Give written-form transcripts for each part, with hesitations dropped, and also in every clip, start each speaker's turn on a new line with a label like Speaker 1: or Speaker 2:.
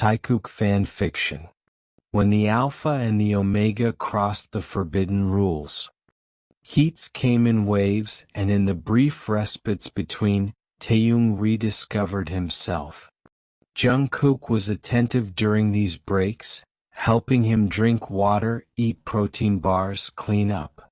Speaker 1: Taekook Fanfiction. When the Alpha and the Omega crossed the forbidden rules. Heats came in waves, and in the brief respites between, Taehyung rediscovered himself. Jungkook was attentive during these breaks, helping him drink water, eat protein bars, clean up.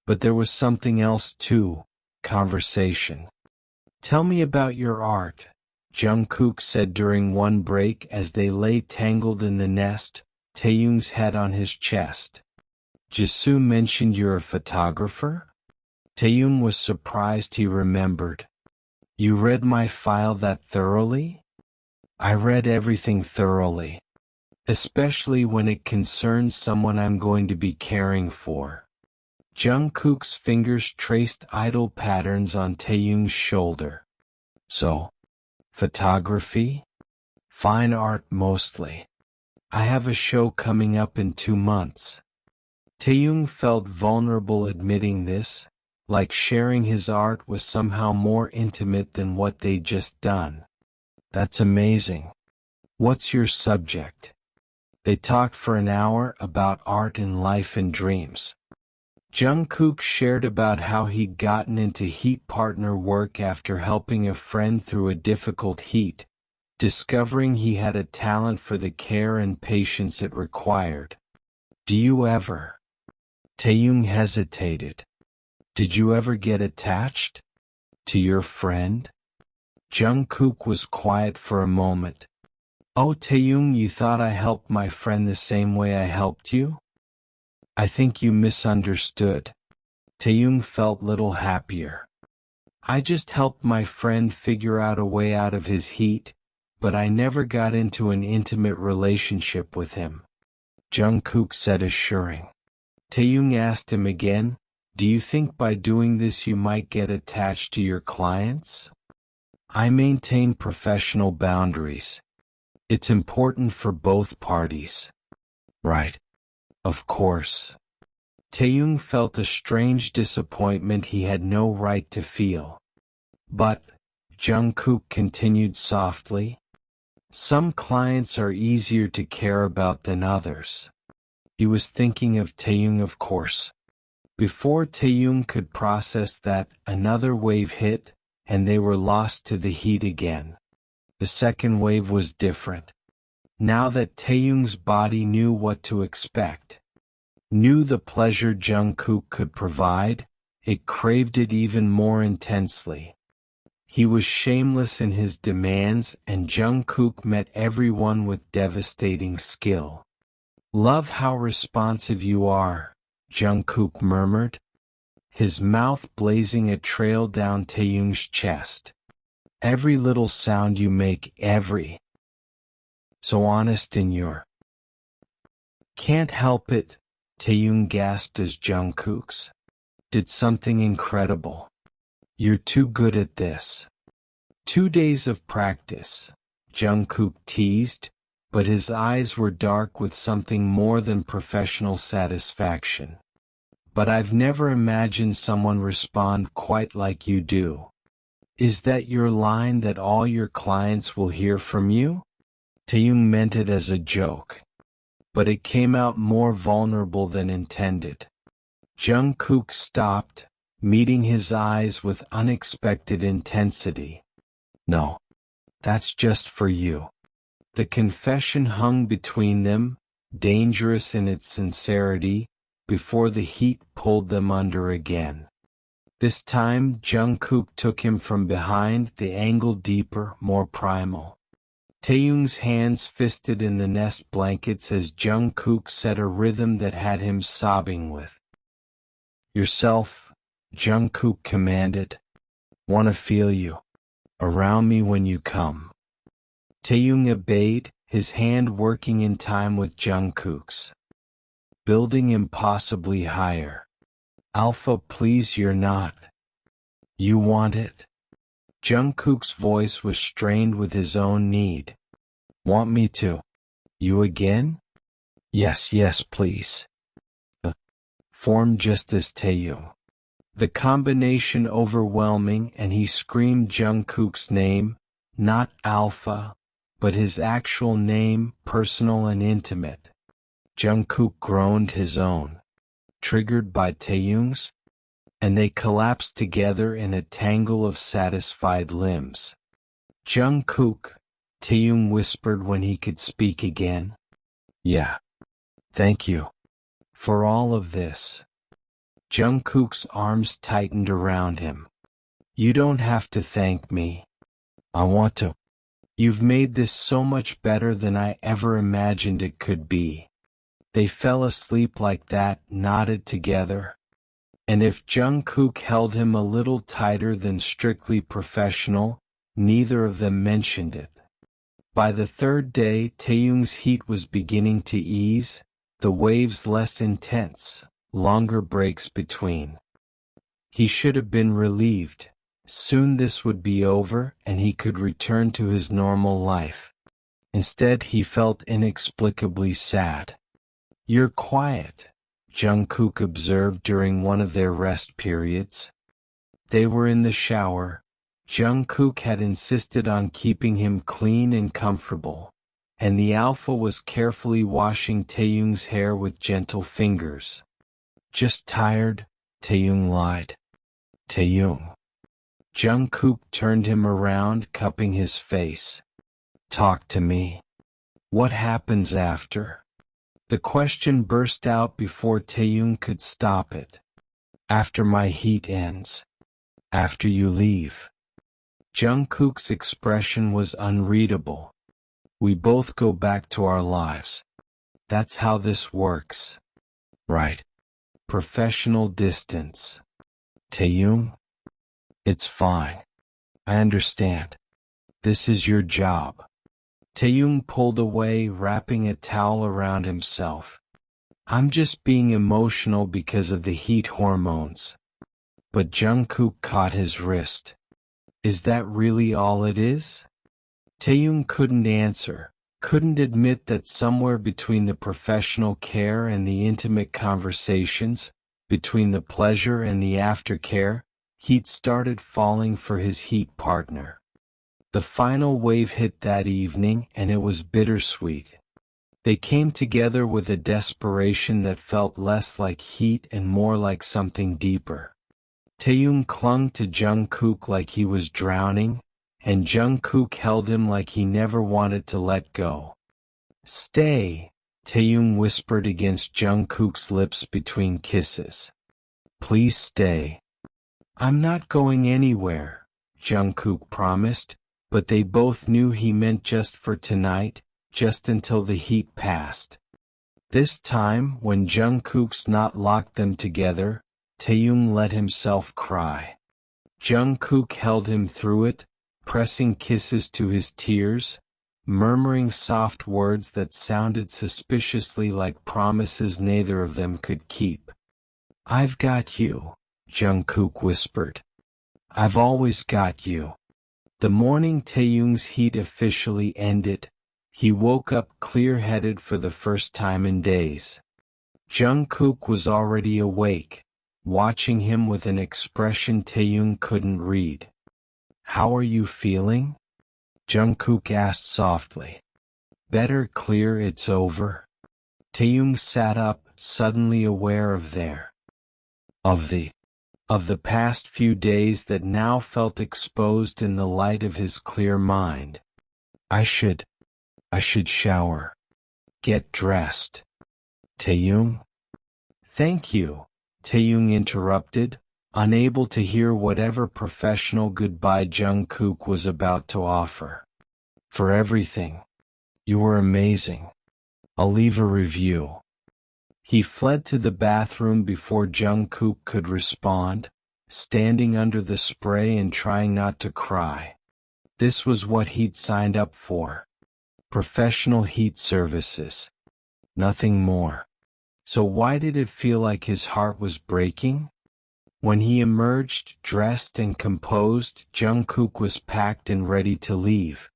Speaker 1: But there was something else too, conversation. "Tell me about your art," Jungkook said during one break as they lay tangled in the nest, Taehyung's head on his chest. "Jisoo mentioned you're a photographer?" Taehyung was surprised he remembered. "You read my file that thoroughly?" "I read everything thoroughly. Especially when it concerns someone I'm going to be caring for." Jungkook's fingers traced idle patterns on Taehyung's shoulder. "So, photography? Fine art mostly. I have a show coming up in 2 months. Taehyung felt vulnerable admitting this, like sharing his art was somehow more intimate than what they'd just done. "That's amazing. What's your subject?" They talked for an hour about art and life and dreams. Jungkook shared about how he'd gotten into heat partner work after helping a friend through a difficult heat, discovering he had a talent for the care and patience it required. "Do you ever?" Taehyung hesitated. "Did you ever get attached? To your friend?" Jungkook was quiet for a moment. "Oh, Taehyung, you thought I helped my friend the same way I helped you? I think you misunderstood." Taehyung felt little happier. "I just helped my friend figure out a way out of his heat, but I never got into an intimate relationship with him," Jungkook said assuring. Taehyung asked him again, "Do you think by doing this you might get attached to your clients?" "I maintain professional boundaries. It's important for both parties." "Right. Of course." Taehyung felt a strange disappointment he had no right to feel. "But," Jungkook continued softly, "some clients are easier to care about than others." He was thinking of Taehyung, of course. Before Taehyung could process that, another wave hit, and they were lost to the heat again. The second wave was different. Now that Taehyung's body knew what to expect, knew the pleasure Jungkook could provide, it craved it even more intensely. He was shameless in his demands, and Jungkook met everyone with devastating skill. "Love how responsive you are," Jungkook murmured, his mouth blazing a trail down Taehyung's chest. "Every little sound you make, every. So honest in your." "Can't help it," Taehyung gasped as Jungkook's did something incredible. "You're too good at this." 2 days of practice, Jungkook teased, but his eyes were dark with something more than professional satisfaction. "But I've never imagined someone respond quite like you do. Is that your line that all your clients will hear from you?" Taehyung meant it as a joke, but it came out more vulnerable than intended. Jungkook stopped, meeting his eyes with unexpected intensity. "No. That's just for you." The confession hung between them, dangerous in its sincerity, before the heat pulled them under again. This time Jungkook took him from behind, the angle deeper, more primal. Taehyung's hands fisted in the nest blankets as Jungkook set a rhythm that had him sobbing with. "Yourself," Jungkook commanded. "Wanna feel you. Around me when you come." Taehyung obeyed, his hand working in time with Jungkook's. Building impossibly higher. "Alpha, please, you're not. You want it?" Jungkook's voice was strained with his own need. "Want me to? You again?" Yes, please." Formed just as Taehyung. The combination overwhelming, and he screamed Jungkook's name, not Alpha, but his actual name, personal and intimate. Jungkook groaned his own, triggered by Taehyung's, and they collapsed together in a tangle of satisfied limbs. Jungkook, Taehyung whispered when he could speak again. Yeah. Thank you. For all of this. Jungkook's arms tightened around him. You don't have to thank me. I want to. You've made this so much better than I ever imagined it could be. They fell asleep like that, nodded together. And if Jungkook held him a little tighter than strictly professional, neither of them mentioned it. By the third day, Taehyung's heat was beginning to ease, the waves less intense, longer breaks between. He should have been relieved. Soon this would be over and he could return to his normal life. Instead, he felt inexplicably sad. You're quiet, Jungkook observed during one of their rest periods. They were in the shower. Jungkook had insisted on keeping him clean and comfortable, and the alpha was carefully washing Taehyung's hair with gentle fingers. Just tired, Taehyung lied. Taehyung. Jungkook turned him around, cupping his face. Talk to me. What happens after? The question burst out before Taehyung could stop it. After my heat ends. After you leave. Jungkook's expression was unreadable. We both go back to our lives. That's how this works. Right. Professional distance. Taehyung? It's fine. I understand. This is your job. Taehyung pulled away, wrapping a towel around himself. I'm just being emotional because of the heat hormones. But Jungkook caught his wrist. Is that really all it is? Taehyung couldn't answer, couldn't admit that somewhere between the professional care and the intimate conversations, between the pleasure and the aftercare, heat started falling for his heat partner. The final wave hit that evening and it was bittersweet. They came together with a desperation that felt less like heat and more like something deeper. Taehyung clung to Jungkook like he was drowning, and Jungkook held him like he never wanted to let go. Stay, Taehyung whispered against Jungkook's lips between kisses. Please stay. I'm not going anywhere, Jungkook promised, but they both knew he meant just for tonight, just until the heat passed. This time, when Jungkook's knot locked them together, Taehyung let himself cry. Jungkook held him through it, pressing kisses to his tears, murmuring soft words that sounded suspiciously like promises neither of them could keep. I've got you, Jungkook whispered. I've always got you. The morning Taehyung's heat officially ended, he woke up clear-headed for the first time in days. Jungkook was already awake, watching him with an expression Taehyung couldn't read. How are you feeling? Jungkook asked softly. Better, clear, it's over. Taehyung sat up, suddenly aware of the past few days that now felt exposed in the light of his clear mind. I should shower. Get dressed. Taehyung? Thank you, Taehyung interrupted, unable to hear whatever professional goodbye Jungkook was about to offer. For everything. You were amazing. I'll leave a review. He fled to the bathroom before Jungkook could respond, standing under the spray and trying not to cry. This was what he'd signed up for. Professional heat services. Nothing more. So why did it feel like his heart was breaking? When he emerged, dressed and composed, Jungkook was packed and ready to leave.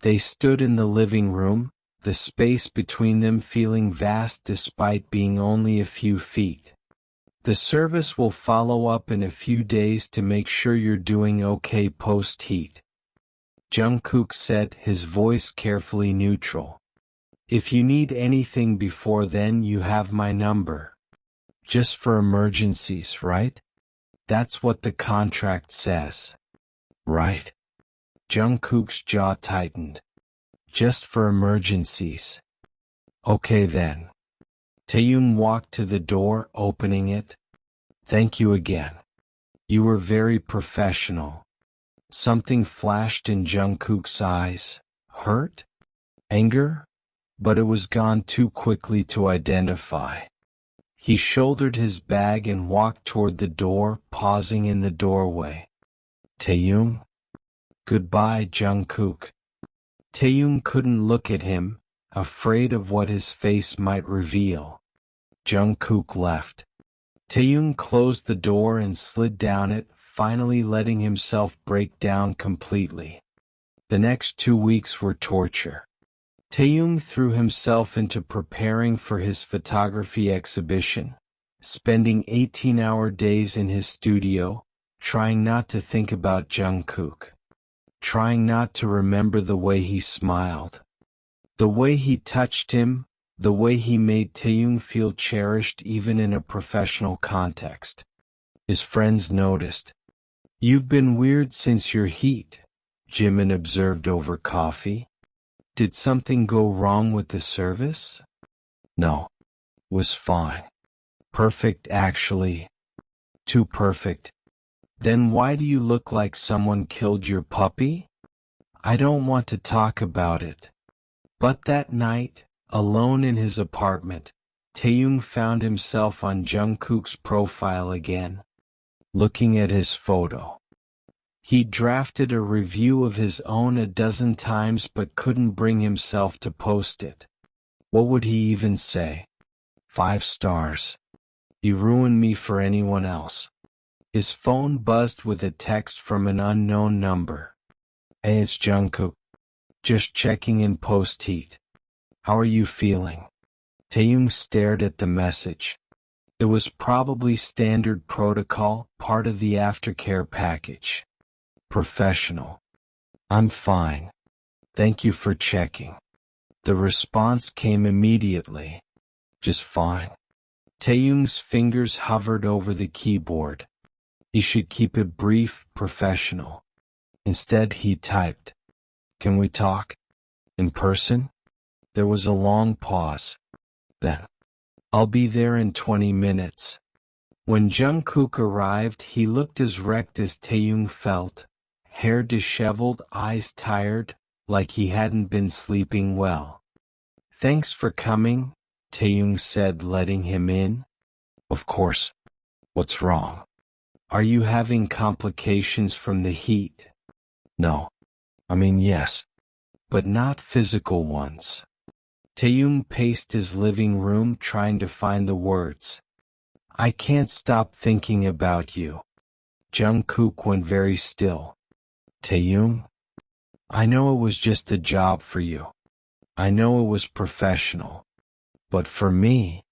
Speaker 1: They stood in the living room, the space between them feeling vast despite being only a few feet. The service will follow up in a few days to make sure you're doing okay post-heat. Jungkook said, his voice carefully neutral. If you need anything before then, you have my number. Just for emergencies, right? That's what the contract says. Right? Jungkook's jaw tightened. Just for emergencies. Okay then. Taehyung walked to the door, opening it. Thank you again. You were very professional. Something flashed in Jungkook's eyes. Hurt? Anger? But it was gone too quickly to identify. He shouldered his bag and walked toward the door, pausing in the doorway. Taehyung? Goodbye, Jungkook. Taehyung couldn't look at him, afraid of what his face might reveal. Jungkook left. Taehyung closed the door and slid down it, finally letting himself break down completely. The next 2 weeks were torture. Taehyung threw himself into preparing for his photography exhibition, spending 18-hour days in his studio, trying not to think about Jungkook, trying not to remember the way he smiled, the way he touched him, the way he made Taehyung feel cherished even in a professional context. His friends noticed. You've been weird since your heat, Jimin observed over coffee. Did something go wrong with the service? No. Was fine. Perfect actually. Too perfect. Then why do you look like someone killed your puppy? I don't want to talk about it. But that night, alone in his apartment, Taehyung found himself on Jungkook's profile again, looking at his photo. He drafted a review of his own a dozen times but couldn't bring himself to post it. What would he even say? 5 stars. You ruined me for anyone else. His phone buzzed with a text from an unknown number. Hey, it's Jungkook. Just checking in post-heat. How are you feeling? Taehyung stared at the message. It was probably standard protocol, part of the aftercare package. Professional. I'm fine. Thank you for checking. The response came immediately. Just fine. Taehyung's fingers hovered over the keyboard. He should keep it brief, professional. Instead he typed, "Can we talk? In person?" There was a long pause. Then, "I'll be there in 20 minutes. When Jungkook arrived, he looked as wrecked as Taehyung felt. Hair disheveled, eyes tired, like he hadn't been sleeping well. Thanks for coming, Taehyung said, letting him in. Of course. What's wrong? Are you having complications from the heat? No. I mean, yes. But not physical ones. Taehyung paced his living room trying to find the words. I can't stop thinking about you. Jungkook went very still. Taehyung? I know it was just a job for you. I know it was professional. But for me...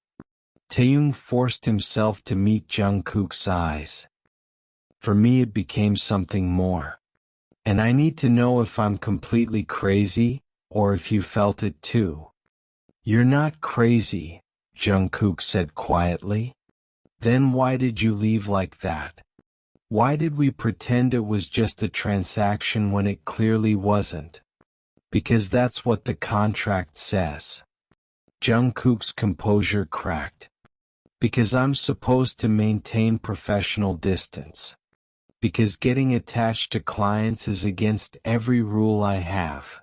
Speaker 1: Taehyung forced himself to meet Jungkook's eyes. For me it became something more. And I need to know if I'm completely crazy, or if you felt it too. You're not crazy, Jungkook said quietly. Then why did you leave like that? Why did we pretend it was just a transaction when it clearly wasn't? Because that's what the contract says. Jungkook's composure cracked. Because I'm supposed to maintain professional distance. Because getting attached to clients is against every rule I have.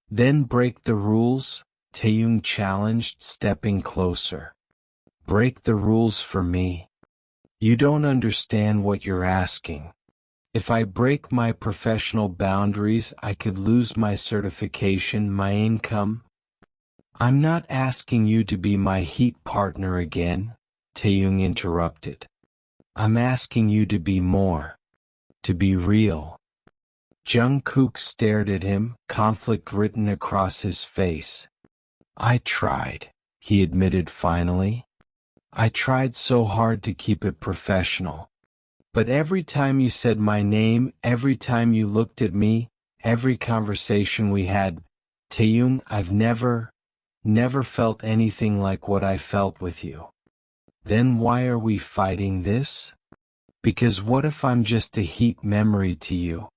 Speaker 1: Then break the rules? Taehyung challenged, stepping closer. Break the rules for me? You don't understand what you're asking. If I break my professional boundaries, I could lose my certification, my income. I'm not asking you to be my heat partner again, Taehyung interrupted. I'm asking you to be more. To be real. Jungkook stared at him, conflict written across his face. I tried, he admitted finally. I tried so hard to keep it professional. But every time you said my name, every time you looked at me, every conversation we had, Taehyung, I've never felt anything like what I felt with you. Then why are we fighting this? Because what if I'm just a heat memory to you?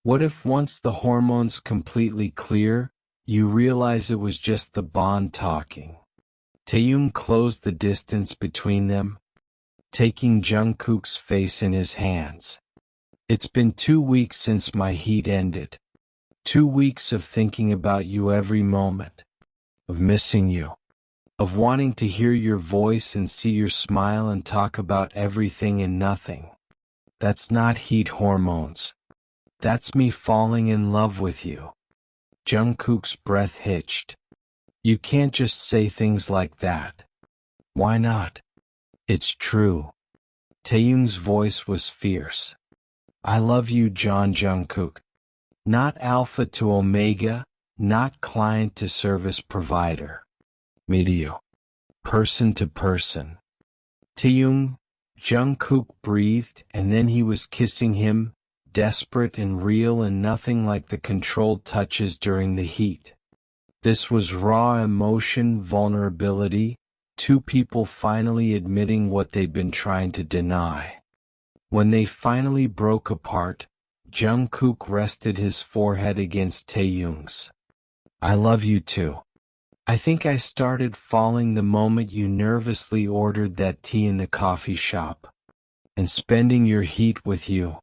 Speaker 1: What if once the hormones completely clear, you realize it was just the bond talking? Taehyung closed the distance between them, taking Jungkook's face in his hands. It's been 2 weeks since my heat ended. 2 weeks of thinking about you every moment, of missing you, of wanting to hear your voice and see your smile and talk about everything and nothing. That's not heat hormones. That's me falling in love with you. Jungkook's breath hitched. You can't just say things like that. Why not? It's true. Taehyung's voice was fierce. I love you, Jungkook. Not alpha to omega, not client to service provider. Me to you. Person to person. Taehyung, Jungkook breathed, and then he was kissing him, desperate and real and nothing like the controlled touches during the heat. This was raw emotion, vulnerability, two people finally admitting what they'd been trying to deny. When they finally broke apart, Jungkook rested his forehead against Taehyung's. I love you too. I think I started falling the moment you nervously ordered that tea in the coffee shop. And spending your heat with you.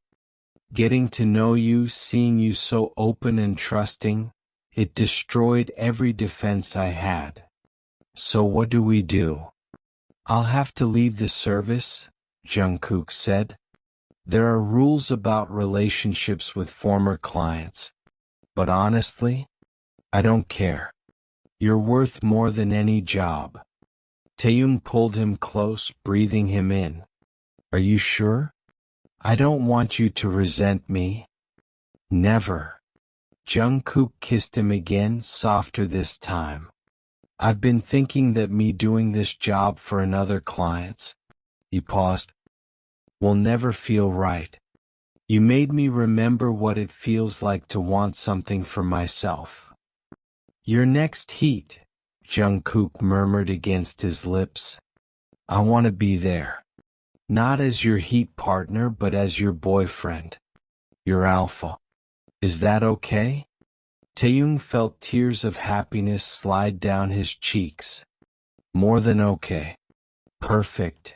Speaker 1: Getting to know you, seeing you so open and trusting, it destroyed every defense I had. So what do we do? I'll have to leave the service, Jungkook said. There are rules about relationships with former clients. But honestly, I don't care. You're worth more than any job. Taehyung pulled him close, breathing him in. Are you sure? I don't want you to resent me. Never. Jungkook kissed him again, softer this time. I've been thinking that me doing this job for another client, he paused, will never feel right. You made me remember what it feels like to want something for myself. Your next heat, Jungkook murmured against his lips. I want to be there. Not as your heat partner but as your boyfriend. Your alpha. Is that okay? Taehyung felt tears of happiness slide down his cheeks. More than okay. Perfect.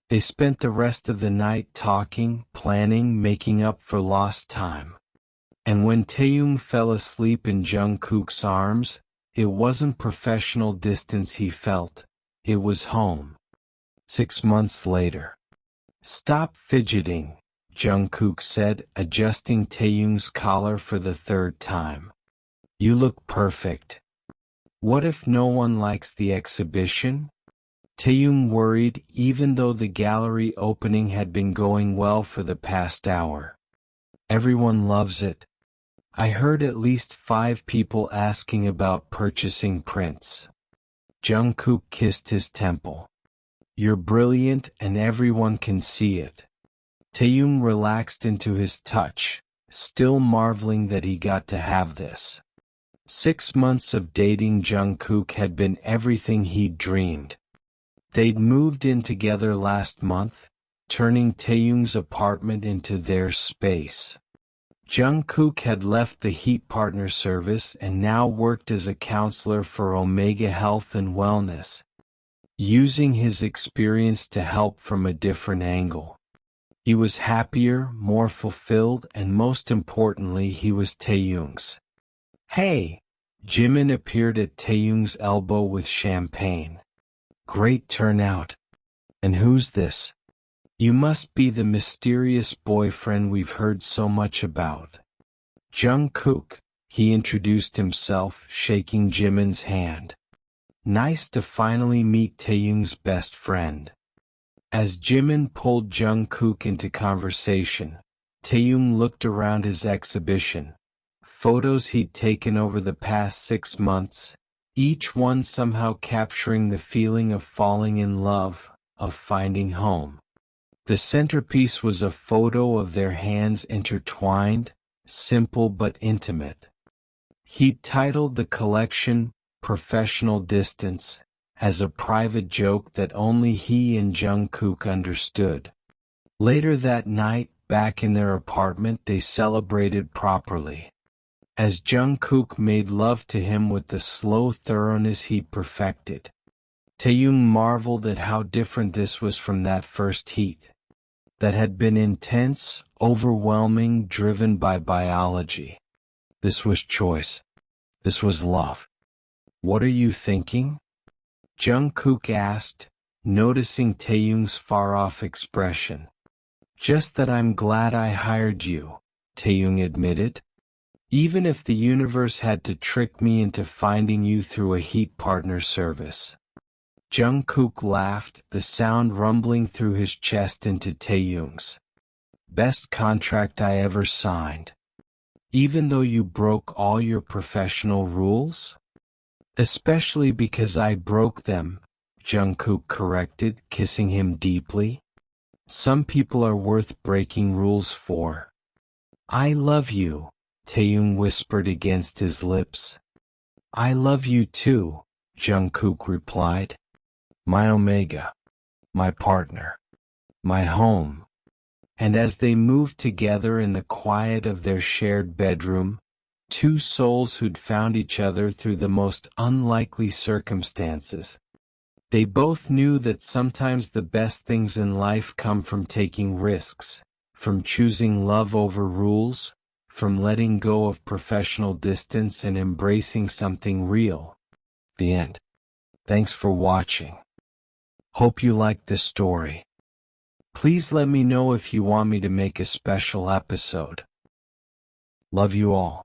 Speaker 1: They spent the rest of the night talking, planning, making up for lost time. And when Taehyung fell asleep in Jungkook's arms, it wasn't professional distance he felt, it was home. 6 months later. Stop fidgeting, Jungkook said, adjusting Taehyung's collar for the 3rd time. You look perfect. What if no one likes the exhibition? Taehyung worried, even though the gallery opening had been going well for the past hour. Everyone loves it. I heard at least 5 people asking about purchasing prints. Jungkook kissed his temple. You're brilliant and everyone can see it. Taehyung relaxed into his touch, still marveling that he got to have this. 6 months of dating Jungkook had been everything he'd dreamed. They'd moved in together last month, turning Taehyung's apartment into their space. Jungkook had left the heat partner service and now worked as a counselor for Omega Health and Wellness, using his experience to help from a different angle. He was happier, more fulfilled, and most importantly, he was Taehyung's. Hey! Jimin appeared at Taehyung's elbow with champagne. Great turnout. And who's this? You must be the mysterious boyfriend we've heard so much about. Jungkook, he introduced himself, shaking Jimin's hand. Nice to finally meet Taehyung's best friend. As Jimin pulled Jungkook into conversation, Taehyung looked around his exhibition. Photos he'd taken over the past 6 months, each one somehow capturing the feeling of falling in love, of finding home. The centerpiece was a photo of their hands intertwined, simple but intimate. He titled the collection Professional Distance, as a private joke that only he and Jungkook understood. Later that night, back in their apartment, they celebrated properly. As Jungkook made love to him with the slow thoroughness he perfected, Taehyung marveled at how different this was from that first heat. That had been intense, overwhelming, driven by biology. This was choice. This was love. "What are you thinking?" Jungkook asked, noticing Taehyung's far-off expression. "Just that I'm glad I hired you," Taehyung admitted. "Even if the universe had to trick me into finding you through a heat partner service." Jungkook laughed, the sound rumbling through his chest into Taehyung's. "Best contract I ever signed. Even though you broke all your professional rules?" "Especially because I broke them," Jungkook corrected, kissing him deeply. "Some people are worth breaking rules for." "I love you," Taehyung whispered against his lips. "I love you too," Jungkook replied. "My Omega. My partner. My home." And as they moved together in the quiet of their shared bedroom, two souls who'd found each other through the most unlikely circumstances, they both knew that sometimes the best things in life come from taking risks, from choosing love over rules, from letting go of professional distance and embracing something real. The end. Thanks for watching. Hope you liked this story. Please let me know if you want me to make a special episode. Love you all.